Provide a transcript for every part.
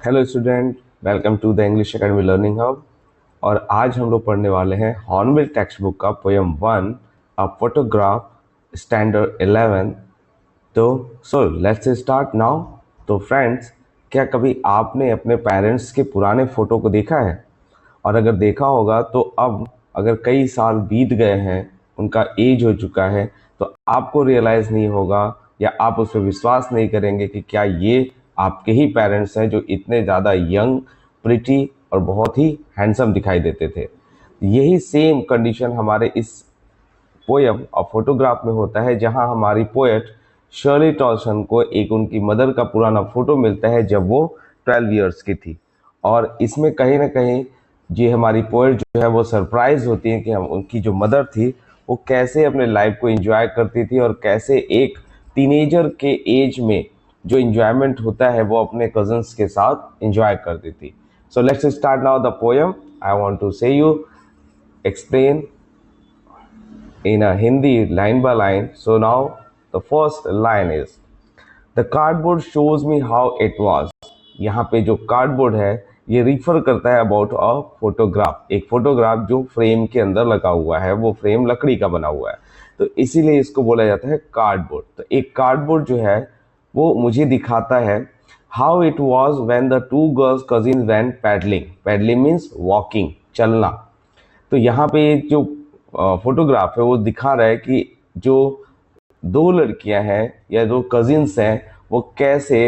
Hello student, welcome to the English academy learning hub. और आज हम लोग पढ़ने वाले हैं हॉर्नबिल टेक्स्ट बुक का पोयम 1 अ फोटोग्राफ स्टैंडर्ड 11। तो लेट्स स्टार्ट नाउ। तो फ्रेंड्स, क्या कभी आपने अपने पेरेंट्स के पुराने फ़ोटो को देखा है? और अगर देखा होगा तो अब अगर कई साल बीत गए हैं, उनका एज हो चुका है, तो आपको रियलाइज़ नहीं होगा या आप उस पर विश्वास नहीं करेंगे कि क्या ये आपके ही पेरेंट्स हैं जो इतने ज़्यादा यंग, प्रिटी और बहुत ही हैंडसम दिखाई देते थे। यही सेम कंडीशन हमारे इस पोयम और फोटोग्राफ में होता है, जहां हमारी पोएट शर्ली टॉल्सन को एक उनकी मदर का पुराना फोटो मिलता है जब वो 12 इयर्स की थी। और इसमें कहीं ना कहीं ये हमारी पोएट जो है वो सरप्राइज होती है कि हम उनकी जो मदर थी वो कैसे अपने लाइफ को एंजॉय करती थी और कैसे एक टीनेजर के एज में जो इंजॉयमेंट होता है वो अपने कजन्स के साथ एंजॉय करती थी। So let's start now the poem. I want to say you explain in a Hindi line by line. So now the first line is the cardboard shows me how it was. यहाँ पे जो cardboard है ये refer करता है about a photograph, एक photograph जो frame के अंदर लगा हुआ है, वो फ्रेम लकड़ी का बना हुआ है, तो इसीलिए इसको बोला जाता है कार्डबोर्ड। तो एक कार्डबोर्ड जो है वो मुझे दिखाता है how it was when the two girls cousin went paddling. Paddling means walking, चलना। तो यहाँ पे जो फोटोग्राफ है वो दिखा रहा है कि जो दो लड़कियां हैं या दो कजिन्स हैं वो कैसे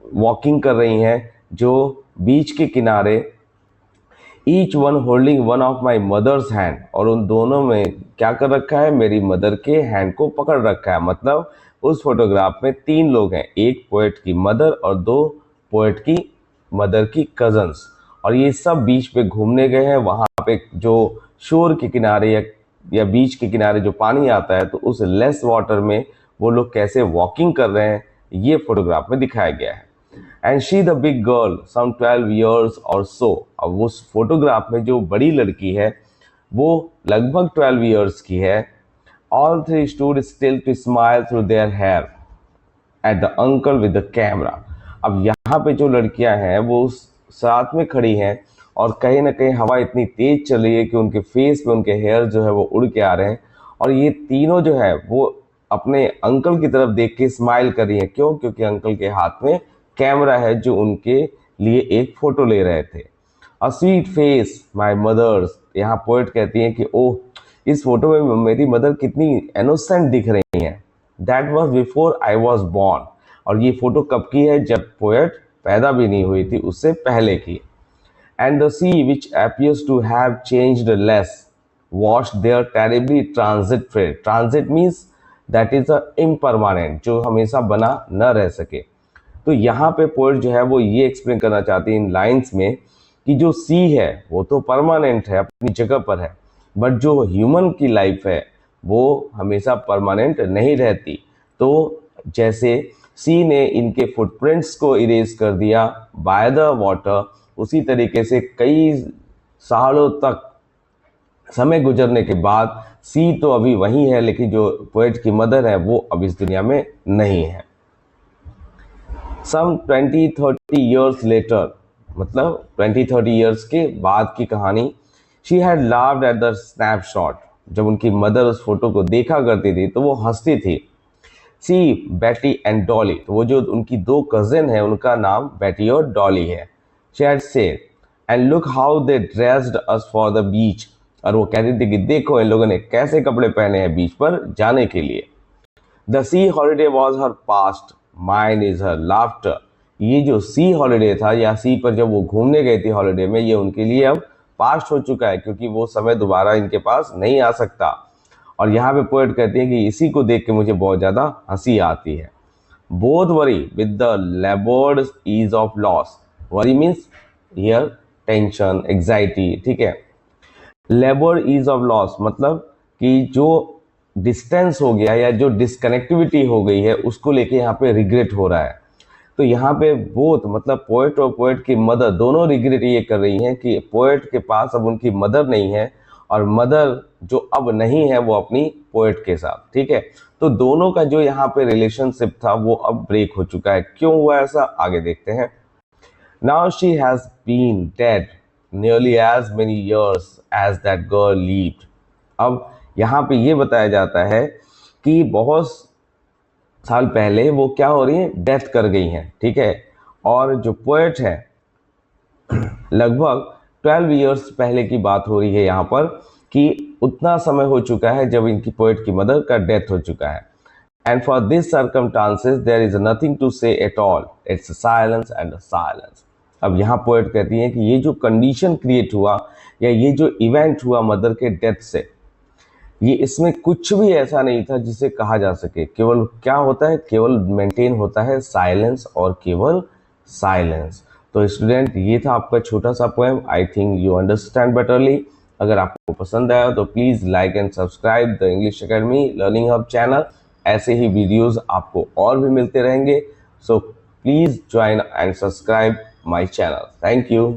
वॉकिंग कर रही हैं, जो बीच के किनारे, each one holding one of my mother's hand, और उन दोनों में क्या कर रखा है, मेरी मदर के हैंड को पकड़ रखा है। मतलब उस फोटोग्राफ में तीन लोग हैं, एक पोएट की मदर और दो पोएट की मदर की कजन्स, और ये सब बीच पे घूमने गए हैं। वहाँ पे जो शोर के किनारे या बीच के किनारे जो पानी आता है, तो उस लेस वाटर में वो लोग कैसे वॉकिंग कर रहे हैं ये फोटोग्राफ में दिखाया गया है। And she the big girl some 12 years or so. अब उस फोटोग्राफ में जो बड़ी लड़की है वो लगभग 12 ईयर्स की है। All three stood still to smile through their hair at the uncle with the camera. अब यहाँ पे जो लड़कियां हैं वो साथ में खड़ी हैं और कहीं ना कहीं हवा इतनी तेज चल रही है कि उनके फेस पे उनके हेयर जो है वो उड़ के आ रहे हैं, और ये तीनों जो है वो अपने अंकल की तरफ देख के स्माइल कर रही हैं। क्यों? क्योंकि अंकल के हाथ में कैमरा है जो उनके लिए एक फोटो ले रहे थे। A sweet face my mother's. यहाँ पोएट कहती हैं कि ओह, इस फोटो में मेरी मदर कितनी इनोसेंट दिख रही हैं। That was before I was born. और ये फोटो कब की है? जब पोएट पैदा भी नहीं हुई थी, उससे पहले की। And the sea which appears to have changed less washed their terribly transit freight. Transit means that is a impermanent, जो हमेशा बना न रह सके। तो यहाँ पे पोएट जो है वो ये एक्सप्लेन करना चाहती है इन लाइंस में कि जो सी है वो तो परमानेंट है, अपनी जगह पर है, बट जो ह्यूमन की लाइफ है वो हमेशा परमानेंट नहीं रहती। तो जैसे सी ने इनके फुटप्रिंट्स को इरेज कर दिया बाय द वाटर, उसी तरीके से कई सालों तक समय गुजरने के बाद सी तो अभी वही है, लेकिन जो पोएट की मदर है वो अब इस दुनिया में नहीं है। सम 20-30 ईयर्स लेटर, मतलब 20-30 ईयर्स के बाद की कहानी। She had लाव्ड at the snapshot. जब उनकी मदर उस फोटो को देखा करती थी तो वो हंसती थी। सी बेटी एंड डॉली, तो वो जो उनकी दो कजिन है उनका नाम बेटी और डॉली है। She had said and look how they dressed us for the beach. और वो कहती थी कि देखो इन लोगों ने कैसे कपड़े पहने हैं बीच पर जाने के लिए। The C holiday was her past, mine is her laughter. ये जो सी हॉलीडे था या सी पर जब वो घूमने गई थी हॉलीडे में, ये उनके लिए अब पास्ट हो चुका है, क्योंकि वो समय दोबारा इनके पास नहीं आ सकता। और यहाँ पे पोएट कहती है कि इसी को देख के मुझे बहुत ज़्यादा हंसी आती है। Both worry with the laboured ease of loss. Worry means here tension, anxiety, ठीक है। लेबर ईज ऑफ लॉस मतलब कि जो डिस्टेंस हो गया या जो डिस्कनेक्टिविटी हो गई है उसको लेके यहाँ पे रिग्रेट हो रहा है। तो यहाँ पे बोथ मतलब पोएट और पोएट की मदर दोनों रिग्रेट ये कर रही हैं कि पोएट के पास अब उनकी मदर नहीं है, और मदर जो अब नहीं है वो अपनी पोएट के साथ, ठीक है। तो दोनों का जो यहाँ पे रिलेशनशिप था वो अब ब्रेक हो चुका है। क्यों हुआ ऐसा, आगे देखते हैं। Now she has been dead nearly as many years as that girl lived. अब यहाँ पे ये बताया जाता है कि बहुत साल पहले वो क्या हो रही है, डेथ कर गई हैं, ठीक है। और जो पोएट है, लगभग 12 इयर्स पहले की बात हो रही है यहाँ पर, कि उतना समय हो चुका है जब इनकी पोएट की मदर का डेथ हो चुका है। And for these circumstances, there is nothing to say at all. It's silence and silence. अब यहाँ पोएट कहती है कि ये जो कंडीशन क्रिएट हुआ या ये जो इवेंट हुआ मदर के डेथ से, ये इसमें कुछ भी ऐसा नहीं था जिसे कहा जा सके। केवल क्या होता है, केवल मेंटेन होता है साइलेंस और केवल साइलेंस। तो स्टूडेंट, ये था आपका छोटा सा poem. I think you understand betterly. अगर आपको पसंद आया तो please like and subscribe the English academy learning hub channel. ऐसे ही वीडियोस आपको और भी मिलते रहेंगे, so please join and subscribe my channel. Thank you.